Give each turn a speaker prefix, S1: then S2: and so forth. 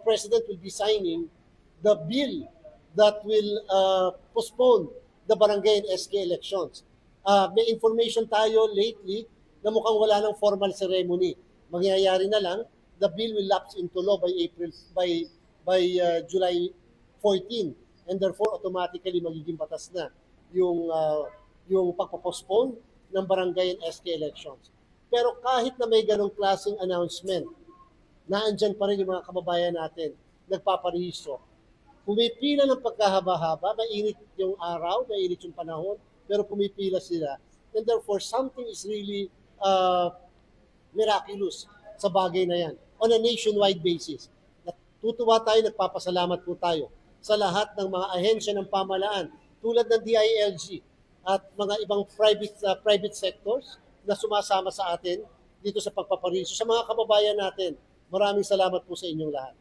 S1: President will be signing the bill that will postpone the barangay and SK elections. May information tayo lately na mukhang wala ng formal ceremony. Mangyayari na lang, the bill will lapse into law by July 14, and therefore automatically magiging batas na yung pagpo-postpone ng barangay and SK elections. Pero kahit na may ganong klaseng announcement, naandyan pa rin yung mga kababayan natin, nagpaparehistro. Pumipila ng pagkahaba-haba, mainit yung araw, mainit yung panahon, pero pumipila sila. And therefore, something is really miraculous sa bagay na yan on a nationwide basis. Natutuwa tayo, nagpapasalamat po tayo sa lahat ng mga ahensya ng pamahalaan tulad ng DILG at mga ibang private sectors na sumasama sa atin dito sa pagpaparehistro. Sa mga kababayan natin, maraming salamat po sa inyong lahat.